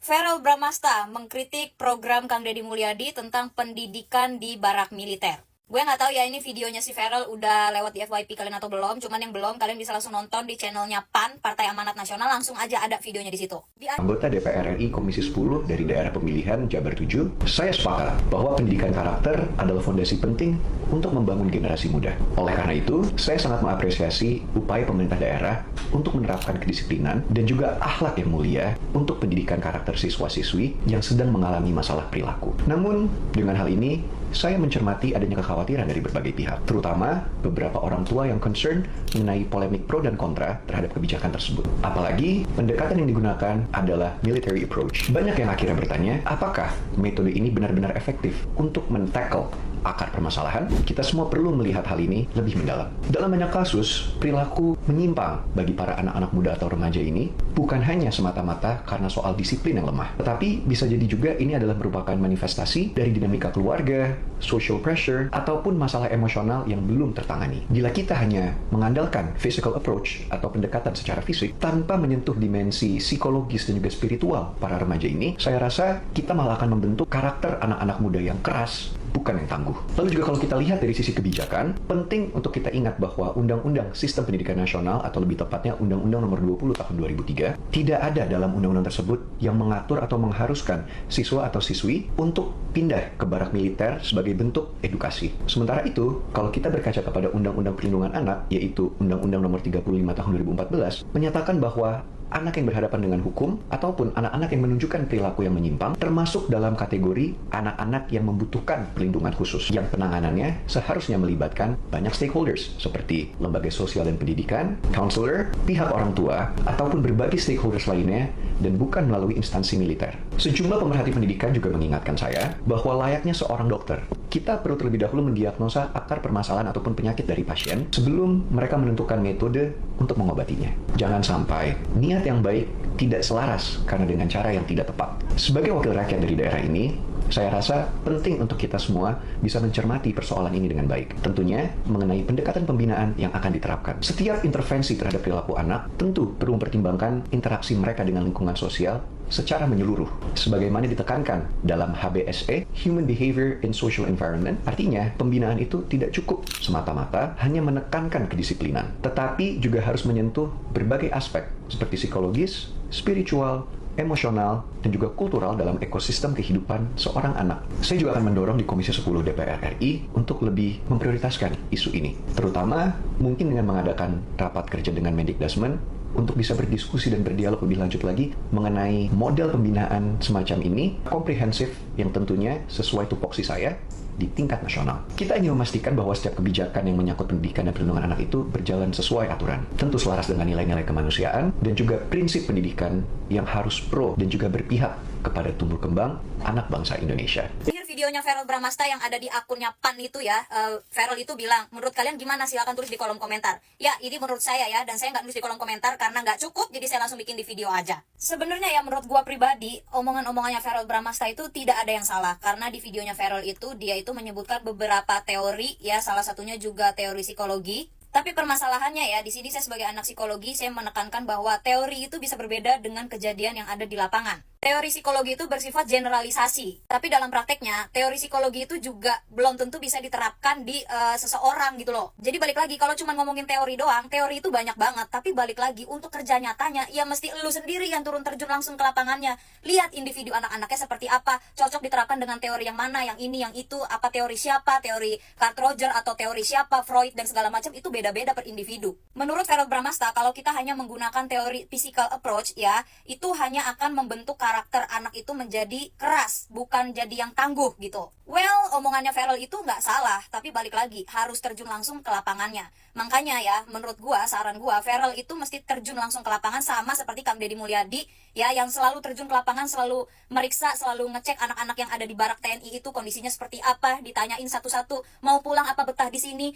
Verrel Bramasta mengkritik program Kang Deddy Mulyadi tentang pendidikan di barak militer. Gue nggak tahu ya ini videonya si Verrel udah lewat di FYP kalian atau belum. Cuman yang belum, kalian bisa langsung nonton di channelnya PAN, Partai Amanat Nasional. Langsung aja ada videonya di situ. Anggota DPR RI Komisi 10 dari daerah pemilihan Jabar 7, saya sepakat bahwa pendidikan karakter adalah fondasi penting untuk membangun generasi muda. Oleh karena itu, saya sangat mengapresiasi upaya pemerintah daerah untuk menerapkan kedisiplinan dan juga akhlak yang mulia untuk pendidikan karakter siswa-siswi yang sedang mengalami masalah perilaku. Namun, dengan hal ini, saya mencermati adanya kekhawatiran dari berbagai pihak, terutama beberapa orang tua yang concern mengenai polemik pro dan kontra terhadap kebijakan tersebut. Apalagi, pendekatan yang digunakan adalah military approach. Banyak yang akhirnya bertanya, apakah metode ini benar-benar efektif untuk men-tackle akar permasalahan? Kita semua perlu melihat hal ini lebih mendalam. Dalam banyak kasus, perilaku menyimpang bagi para anak-anak muda atau remaja ini bukan hanya semata-mata karena soal disiplin yang lemah, tetapi bisa jadi juga ini adalah merupakan manifestasi dari dinamika keluarga, social pressure, ataupun masalah emosional yang belum tertangani. Bila kita hanya mengandalkan physical approach atau pendekatan secara fisik tanpa menyentuh dimensi psikologis dan juga spiritual para remaja ini, saya rasa kita malah akan membentuk karakter anak-anak muda yang keras, bukan yang tangguh. Lalu juga kalau kita lihat dari sisi kebijakan, penting untuk kita ingat bahwa Undang-Undang Sistem Pendidikan Nasional, atau lebih tepatnya Undang-Undang Nomor 20 Tahun 2003, tidak ada dalam undang-undang tersebut yang mengatur atau mengharuskan siswa atau siswi untuk pindah ke barak militer sebagai bentuk edukasi. Sementara itu, kalau kita berkaca kepada Undang-Undang Perlindungan Anak, yaitu Undang-Undang Nomor 35 Tahun 2014, menyatakan bahwa anak yang berhadapan dengan hukum ataupun anak-anak yang menunjukkan perilaku yang menyimpang termasuk dalam kategori anak-anak yang membutuhkan perlindungan khusus yang penanganannya seharusnya melibatkan banyak stakeholders seperti lembaga sosial dan pendidikan, counselor, pihak orang tua, ataupun berbagai stakeholders lainnya dan bukan melalui instansi militer. Sejumlah pemerhati pendidikan juga mengingatkan saya bahwa layaknya seorang dokter, kita perlu terlebih dahulu mendiagnosa akar permasalahan ataupun penyakit dari pasien sebelum mereka menentukan metode untuk mengobatinya. Jangan sampai niat yang baik tidak selaras karena dengan cara yang tidak tepat. Sebagai wakil rakyat dari daerah ini, saya rasa penting untuk kita semua bisa mencermati persoalan ini dengan baik. Tentunya mengenai pendekatan pembinaan yang akan diterapkan. Setiap intervensi terhadap perilaku anak tentu perlu mempertimbangkan interaksi mereka dengan lingkungan sosial secara menyeluruh. Sebagaimana ditekankan dalam HBSE, Human Behavior in Social Environment, artinya pembinaan itu tidak cukup semata-mata hanya menekankan kedisiplinan, tetapi juga harus menyentuh berbagai aspek seperti psikologis, spiritual, emosional, dan juga kultural dalam ekosistem kehidupan seorang anak. Saya juga akan mendorong di Komisi 10 DPR RI untuk lebih memprioritaskan isu ini, terutama mungkin dengan mengadakan rapat kerja dengan Mendikbudrismen untuk bisa berdiskusi dan berdialog lebih lanjut lagi mengenai model pembinaan semacam ini, komprehensif yang tentunya sesuai tupoksi saya di tingkat nasional. Kita ingin memastikan bahwa setiap kebijakan yang menyangkut pendidikan dan perlindungan anak itu berjalan sesuai aturan, tentu selaras dengan nilai-nilai kemanusiaan dan juga prinsip pendidikan yang harus pro dan juga berpihak kepada tumbuh kembang anak bangsa Indonesia. Videonya Verrel Bramasta yang ada di akunnya PAN itu ya, Verrel itu bilang, menurut kalian gimana? Silakan tulis di kolom komentar. Ya, ini menurut saya ya, dan saya nggak nulis di kolom komentar karena nggak cukup, jadi saya langsung bikin di video aja. Sebenarnya ya, menurut gua pribadi, omongan-omongannya Verrel Bramasta itu tidak ada yang salah, karena di videonya Verrel itu, dia itu menyebutkan beberapa teori, ya, salah satunya juga teori psikologi. Tapi permasalahannya ya, di sini saya sebagai anak psikologi, saya menekankan bahwa teori itu bisa berbeda dengan kejadian yang ada di lapangan. Teori psikologi itu bersifat generalisasi, tapi dalam prakteknya, teori psikologi itu juga belum tentu bisa diterapkan di seseorang gitu loh. Jadi balik lagi, kalau cuma ngomongin teori doang, teori itu banyak banget, tapi balik lagi, untuk kerja nyatanya, ya mesti lu sendiri yang turun terjun langsung ke lapangannya. Lihat individu anak-anaknya seperti apa, cocok diterapkan dengan teori yang mana, yang ini, yang itu, apa teori siapa, teori Carl Rogers atau teori siapa, Freud, dan segala macam, itu beda-beda per individu. Menurut Verrel Bramasta, kalau kita hanya menggunakan teori physical approach, ya, itu hanya akan membentuk karakter anak itu menjadi keras, bukan jadi yang tangguh gitu. Well, omongannya Verrel itu nggak salah, tapi balik lagi, harus terjun langsung ke lapangannya. Makanya ya, menurut gua, saran gua, Verrel itu mesti terjun langsung ke lapangan sama seperti Kang Deddy Mulyadi, ya, yang selalu terjun ke lapangan, selalu meriksa, selalu ngecek anak-anak yang ada di barak TNI itu kondisinya seperti apa, ditanyain satu-satu, mau pulang apa betah di sini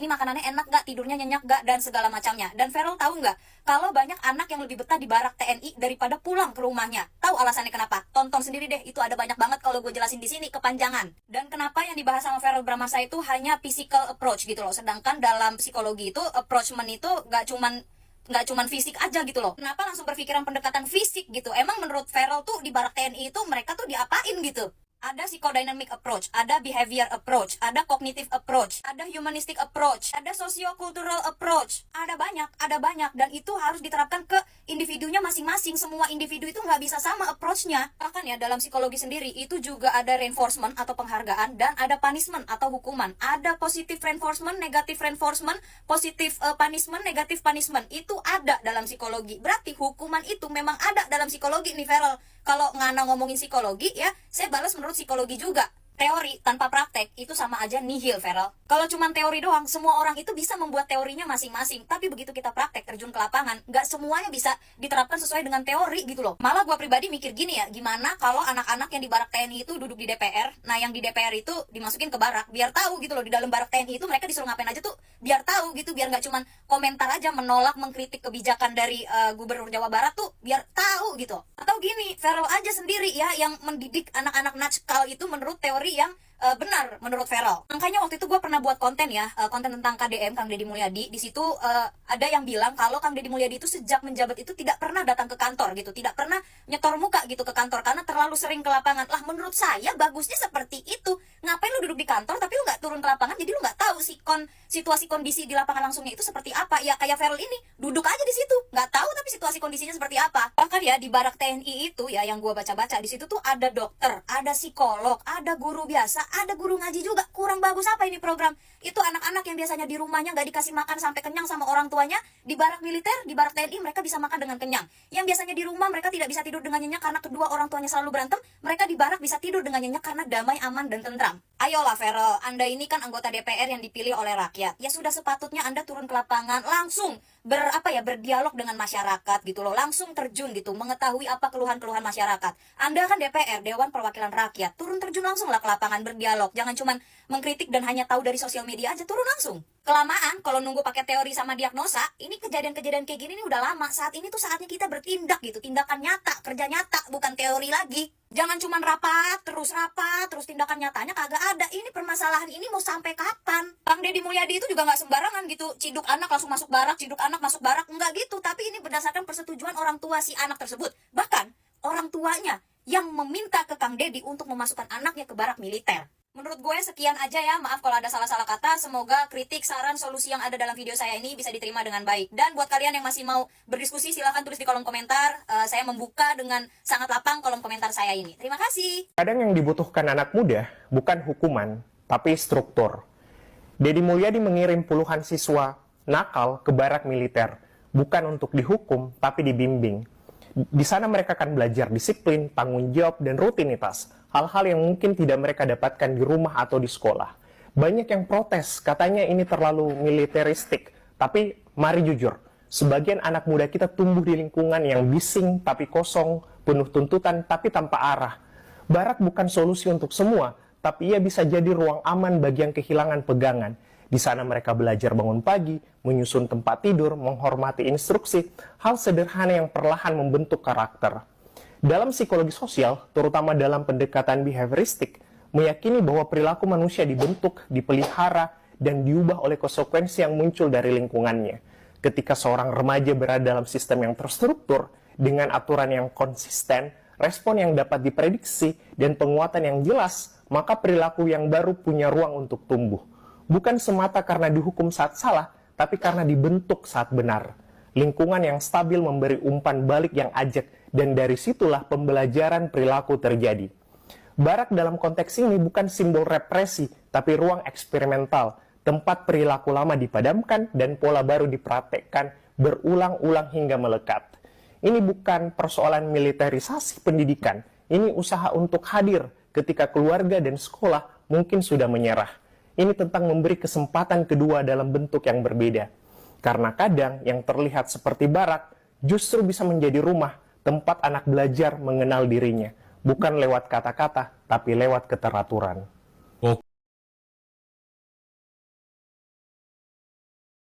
makanannya enak nggak, tidurnya nyenyak nggak, dan segala macamnya. Dan Verrel tahu nggak, kalau banyak anak yang lebih betah di barak TNI daripada pulang ke rumahnya. Tahu alasannya kenapa? Tonton sendiri deh, itu ada banyak banget kalau gue jelasin di sini, kepanjangan. Dan kenapa yang dibahas sama Verrel Bramasta itu hanya physical approach gitu loh, sedangkan dalam psikologi itu approachment itu nggak cuman nggak cuman fisik aja gitu loh. Kenapa langsung berpikiran pendekatan fisik gitu? Emang menurut Feral tuh di barak TNI itu mereka tuh diapain gitu? Ada psychodynamic approach, ada behavior approach, ada cognitive approach, ada humanistic approach, ada socio-cultural approach. Ada banyak, dan itu harus diterapkan ke individunya masing-masing. Semua individu itu nggak bisa sama approach-nya. Bahkan ya dalam psikologi sendiri itu juga ada reinforcement atau penghargaan, dan ada punishment atau hukuman. Ada positive reinforcement, negative reinforcement, positive punishment, negative punishment. Itu ada dalam psikologi. Berarti hukuman itu memang ada dalam psikologi nih Feral. Kalau Ngana ngomongin psikologi ya, saya balas menurut psikologi juga. Teori tanpa praktek itu sama aja nihil, Feral. Kalau cuma teori doang, semua orang itu bisa membuat teorinya masing-masing. Tapi begitu kita praktek, terjun ke lapangan, nggak semuanya bisa diterapkan sesuai dengan teori gitu loh. Malah gue pribadi mikir gini ya, gimana kalau anak-anak yang di barak TNI itu duduk di DPR, nah yang di DPR itu dimasukin ke barak, biar tahu gitu loh, di dalam barak TNI itu mereka disuruh ngapain aja tuh, biar tahu gitu, biar nggak cuma komentar aja menolak, mengkritik kebijakan dari Gubernur Jawa Barat tuh, biar tahu gitu. Atau gini, Feral aja sendiri ya, yang mendidik anak-anak nakal itu menurut teori yang benar menurut Feral. Makanya waktu itu gue pernah buat konten ya, konten tentang KDM, Kang Deddy Mulyadi. Di situ ada yang bilang kalau Kang Deddy Mulyadi itu sejak menjabat itu tidak pernah datang ke kantor gitu, tidak pernah nyetor muka gitu ke kantor karena terlalu sering ke lapangan. Lah menurut saya bagusnya seperti itu. Ngapain lu duduk di kantor tapi lu nggak turun ke lapangan, jadi lu nggak tahu situasi kondisi di lapangan langsungnya itu seperti apa. Ya kayak Feral ini duduk aja di situ, nggak tahu tapi situasi kondisinya seperti apa. Bahkan ya di barak TNI itu ya yang gue baca-baca di situ tuh ada dokter, ada psikolog, ada guru biasa, ada guru ngaji juga. Kurang bagus apa ini program? Itu anak-anak yang biasanya di rumahnya nggak dikasih makan sampai kenyang sama orang tuanya, di barak militer, di barak TNI mereka bisa makan dengan kenyang. Yang biasanya di rumah mereka tidak bisa tidur dengan nyenyak karena kedua orang tuanya selalu berantem, mereka di barak bisa tidur dengan nyenyak karena damai, aman, dan tentram. Ayolah Feral, Anda ini kan anggota DPR yang dipilih oleh rakyat. Ya sudah sepatutnya Anda turun ke lapangan, langsung berdialog dengan masyarakat gitu loh, langsung terjun gitu, mengetahui apa keluhan-keluhan masyarakat. Anda kan DPR, Dewan Perwakilan Rakyat, turun terjun langsung lah ke lapangan, berdialog. Jangan cuman mengkritik dan hanya tahu dari sosial media aja, turun langsung. Kelamaan kalau nunggu pakai teori sama diagnosa, ini kejadian-kejadian kayak gini nih udah lama. Saat ini tuh saatnya kita bertindak gitu, tindakan nyata, kerja nyata, bukan teori lagi. Jangan cuman rapat, terus tindakan nyatanya kagak ada. Ini permasalahan ini mau sampai kapan? Kang Deddy Mulyadi itu juga nggak sembarangan gitu, ciduk anak langsung masuk barak, ciduk anak masuk barak, enggak gitu. Tapi ini berdasarkan persetujuan orang tua si anak tersebut. Bahkan orang tuanya yang meminta ke Kang Deddy untuk memasukkan anaknya ke barak militer. Menurut gue sekian aja ya, maaf kalau ada salah-salah kata. Semoga kritik, saran, solusi yang ada dalam video saya ini bisa diterima dengan baik. Dan buat kalian yang masih mau berdiskusi, silahkan tulis di kolom komentar. Saya membuka dengan sangat lapang kolom komentar saya ini. Terima kasih. Kadang yang dibutuhkan anak muda bukan hukuman, tapi struktur. Deddy Mulyadi mengirim puluhan siswa nakal ke barak militer, bukan untuk dihukum, tapi dibimbing. Di sana mereka akan belajar disiplin, tanggung jawab, dan rutinitas. Hal-hal yang mungkin tidak mereka dapatkan di rumah atau di sekolah. Banyak yang protes, katanya ini terlalu militeristik. Tapi mari jujur, sebagian anak muda kita tumbuh di lingkungan yang bising tapi kosong, penuh tuntutan tapi tanpa arah. Barak bukan solusi untuk semua, tapi ia bisa jadi ruang aman bagi yang kehilangan pegangan. Di sana mereka belajar bangun pagi, menyusun tempat tidur, menghormati instruksi, hal sederhana yang perlahan membentuk karakter. Dalam psikologi sosial, terutama dalam pendekatan behavioristik, meyakini bahwa perilaku manusia dibentuk, dipelihara, dan diubah oleh konsekuensi yang muncul dari lingkungannya. Ketika seorang remaja berada dalam sistem yang terstruktur, dengan aturan yang konsisten, respon yang dapat diprediksi, dan penguatan yang jelas, maka perilaku yang baru punya ruang untuk tumbuh. Bukan semata karena dihukum saat salah, tapi karena dibentuk saat benar. Lingkungan yang stabil memberi umpan balik yang ajak, dan dari situlah pembelajaran perilaku terjadi. Barak dalam konteks ini bukan simbol represi, tapi ruang eksperimental, tempat perilaku lama dipadamkan dan pola baru dipraktekkan berulang-ulang hingga melekat. Ini bukan persoalan militerisasi pendidikan, ini usaha untuk hadir ketika keluarga dan sekolah mungkin sudah menyerah. Ini tentang memberi kesempatan kedua dalam bentuk yang berbeda. Karena kadang yang terlihat seperti barak justru bisa menjadi rumah, tempat anak belajar mengenal dirinya, bukan lewat kata-kata, tapi lewat keteraturan.